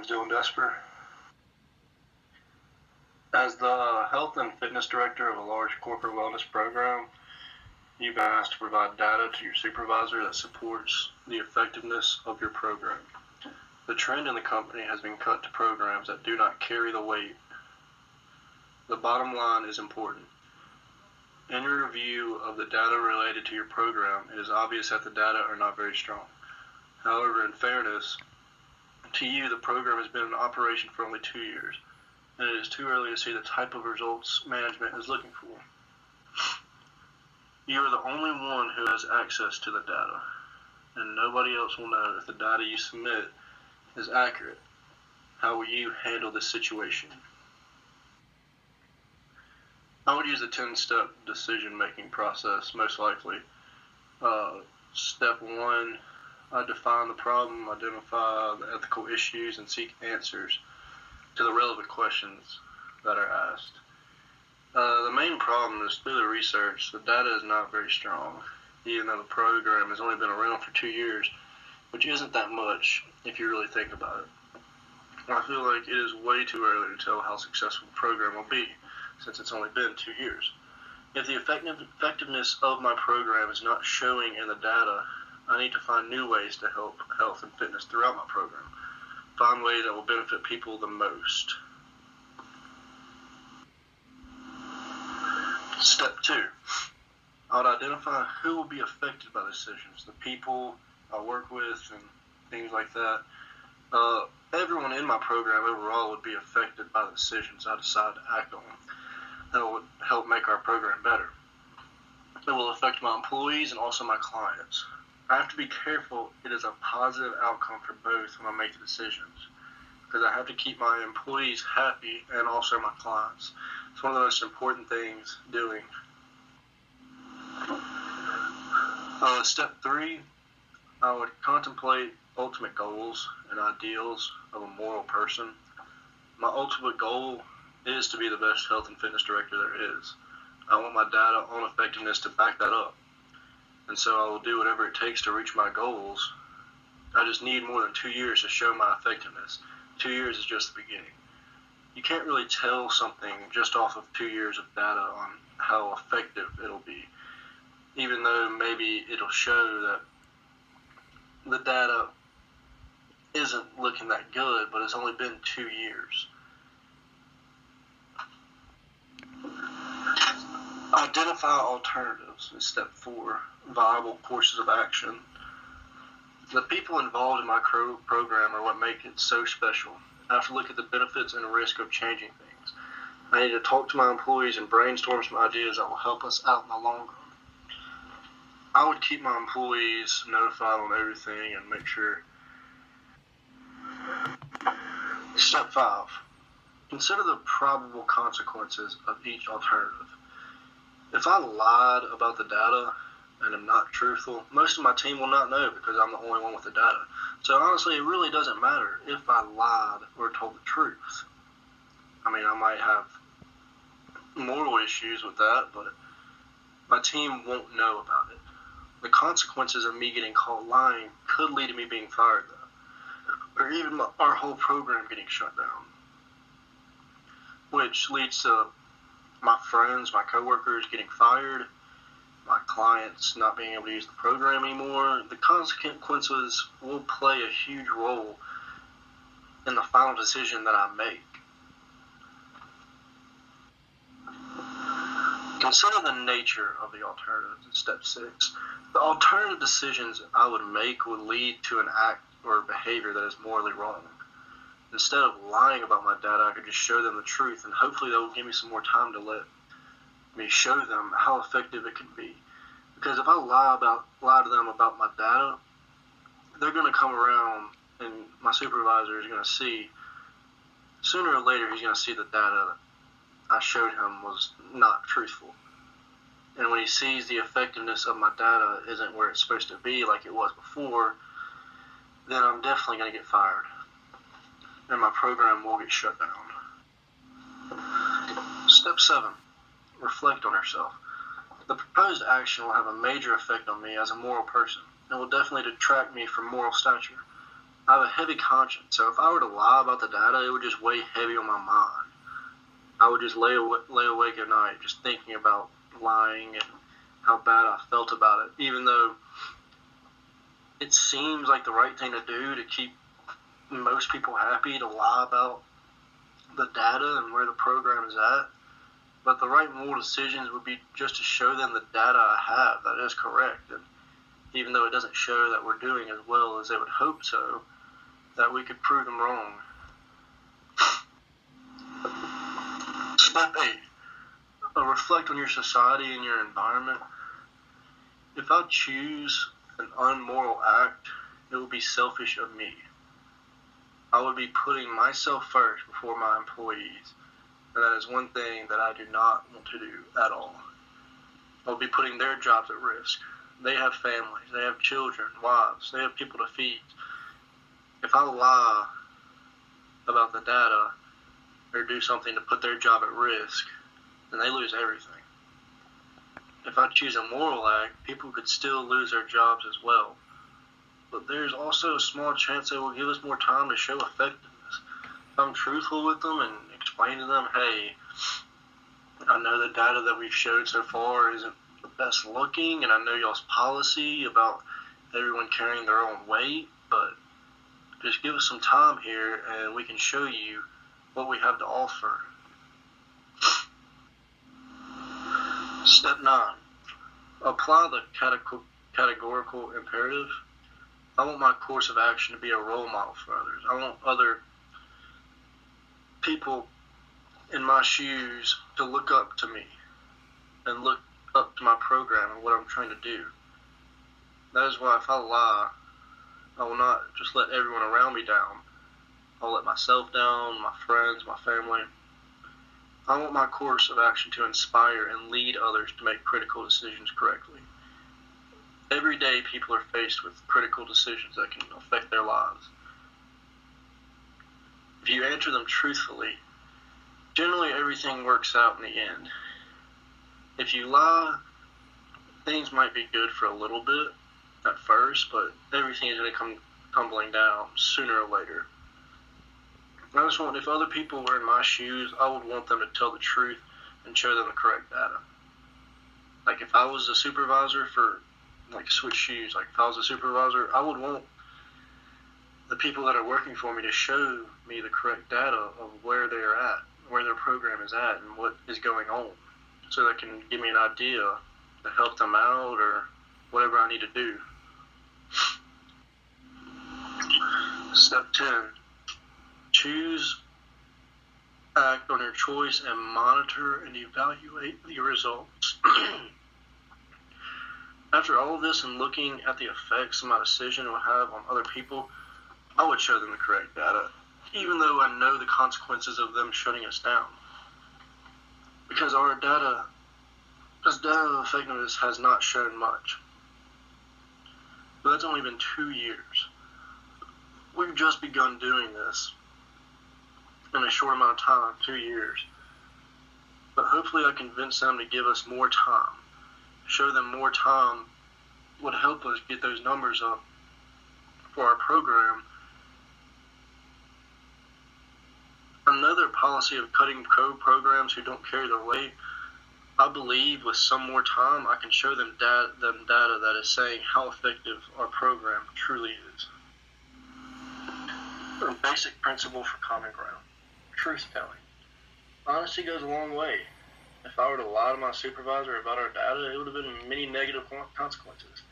Dylan Desper. As the health and fitness director of a large corporate wellness program, you've been asked to provide data to your supervisor that supports the effectiveness of your program. The trend in the company has been cut to programs that do not carry the weight. The bottom line is important. In your review of the data related to your program, it is obvious that the data are not very strong. However, in fairness to you, the program has been in operation for only 2 years, and it is too early to see the type of results management is looking for. You are the only one who has access to the data, and nobody else will know if the data you submit is accurate. How will you handle this situation? I would use a 10-step decision-making process, most likely. Step 1, I define the problem, identify the ethical issues, and seek answers to the relevant questions that are asked. The main problem is through the research, the data is not very strong, even though the program has only been around for 2 years, which isn't that much if you really think about it. I feel like it is way too early to tell how successful the program will be, since it's only been 2 years. If the effectiveness of my program is not showing in the data, I need to find new ways to help health and fitness throughout my program. Find ways that will benefit people the most. Step 2, I would identify who will be affected by decisions, the people I work with and things like that. Everyone in my program overall would be affected by the decisions I decide to act on. That would help make our program better. It will affect my employees and also my clients. I have to be careful it is a positive outcome for both when I make the decisions, because I have to keep my employees happy and also my clients. It's one of the most important things doing. Step 3, I would contemplate ultimate goals and ideals of a moral person. My ultimate goal is to be the best health and fitness director there is. I want my data on effectiveness to back that up. And so I will do whatever it takes to reach my goals. I just need more than 2 years to show my effectiveness. 2 years is just the beginning. You can't really tell something just off of 2 years of data on how effective it'll be, even though maybe it'll show that the data isn't looking that good, but it's only been 2 years. Identify alternatives is step 4, viable courses of action. The people involved in my program are what make it so special. I have to look at the benefits and risk of changing things. I need to talk to my employees and brainstorm some ideas that will help us out in the long run. I would keep my employees notified on everything and make sure. Step 5, consider the probable consequences of each alternative. If I lied about the data and am not truthful, most of my team will not know because I'm the only one with the data. So honestly, it really doesn't matter if I lied or told the truth. I mean, I might have moral issues with that, but my team won't know about it. The consequences of me getting caught lying could lead to me being fired, though, or even our whole program getting shut down, which leads to my friends, my coworkers getting fired, my clients not being able to use the program anymore. The consequences will play a huge role in the final decision that I make. Consider the nature of the alternatives in step 6. The alternative decisions I would make would lead to an act or behavior that is morally wrong. Instead of lying about my data, I could just show them the truth, and hopefully they will give me some more time to let me show them how effective it can be. Because if I lie to them about my data, they're going to come around, and my supervisor is going to see, sooner or later, he's going to see the data that I showed him was not truthful. And when he sees the effectiveness of my data isn't where it's supposed to be like it was before, then I'm definitely going to get fired. And my program will get shut down. Step 7, reflect on yourself. The proposed action will have a major effect on me as a moral person. It will definitely detract me from moral stature. I have a heavy conscience, so if I were to lie about the data, it would just weigh heavy on my mind. I would just lay awake at night just thinking about lying and how bad I felt about it, even though it seems like the right thing to do to keep most people happy, to lie about the data and where the program is at. But the right moral decisions would be just to show them the data I have that is correct. And even though it doesn't show that we're doing as well as they would hope so, that we could prove them wrong. Step 8. Reflect on your society and your environment. If I choose an unmoral act, it will be selfish of me. I would be putting myself first before my employees, and that is one thing that I do not want to do at all. I would be putting their jobs at risk. They have families, they have children, wives, they have people to feed. If I lie about the data or do something to put their job at risk, then they lose everything. If I choose a moral act, people could still lose their jobs as well. But there's also a small chance they will give us more time to show effectiveness. If I'm truthful with them and explain to them, hey, I know the data that we've showed so far isn't the best looking, and I know y'all's policy about everyone carrying their own weight, but just give us some time here and we can show you what we have to offer. Step 9. Apply the categorical imperative. I want my course of action to be a role model for others. I want other people in my shoes to look up to me and look up to my program and what I'm trying to do. That is why if I lie, I will not just let everyone around me down. I'll let myself down, my friends, my family. I want my course of action to inspire and lead others to make critical decisions correctly. Every day people are faced with critical decisions that can affect their lives. If you answer them truthfully, generally everything works out in the end. If you lie, things might be good for a little bit at first, but everything is going to come tumbling down sooner or later. I just want, if other people were in my shoes, I would want them to tell the truth and show them the correct data. Like if I was a supervisor for, like switch shoes, like if I was a supervisor, I would want the people that are working for me to show me the correct data of where they're at, where their program is at, and what is going on, so they can give me an idea to help them out or whatever I need to do. Step 10. Choose, act on your choice, and monitor and evaluate the results. After all of this and looking at the effects my decision will have on other people, I would show them the correct data, even though I know the consequences of them shutting us down. Because our data effectiveness has not shown much. But that's only been 2 years. We've just begun doing this in a short amount of time, 2 years. But hopefully I convince them to give us more time. Show them more time would help us get those numbers up for our program. Another policy of cutting code programs who don't carry their weight, I believe with some more time I can show them data that is saying how effective our program truly is. A basic principle for common ground. Truth telling. Honesty goes a long way. If I were to lie to my supervisor about our data, it would have been many negative consequences.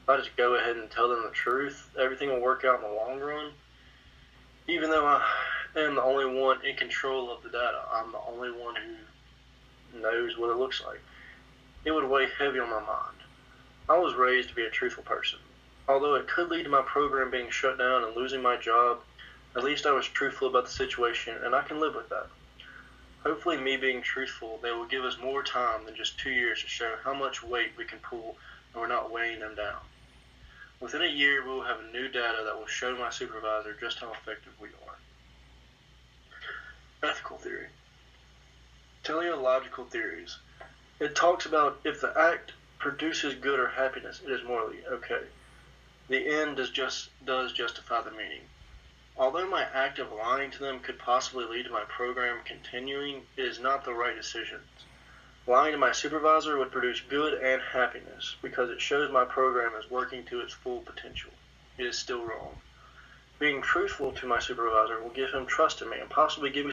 If I just go ahead and tell them the truth, everything will work out in the long run. Even though I am the only one in control of the data, I'm the only one who knows what it looks like, it would weigh heavy on my mind. I was raised to be a truthful person. Although it could lead to my program being shut down and losing my job, at least I was truthful about the situation, and I can live with that. Hopefully me being truthful, they will give us more time than just 2 years to show how much weight we can pull and we're not weighing them down. Within a year, we will have new data that will show my supervisor just how effective we are. Ethical theory. Teleological theories. It talks about if the act produces good or happiness, it is morally okay. The end does justify the meaning. Although my act of lying to them could possibly lead to my program continuing, it is not the right decision. Lying to my supervisor would produce good and happiness because it shows my program is working to its full potential. It is still wrong. Being truthful to my supervisor will give him trust in me and possibly give me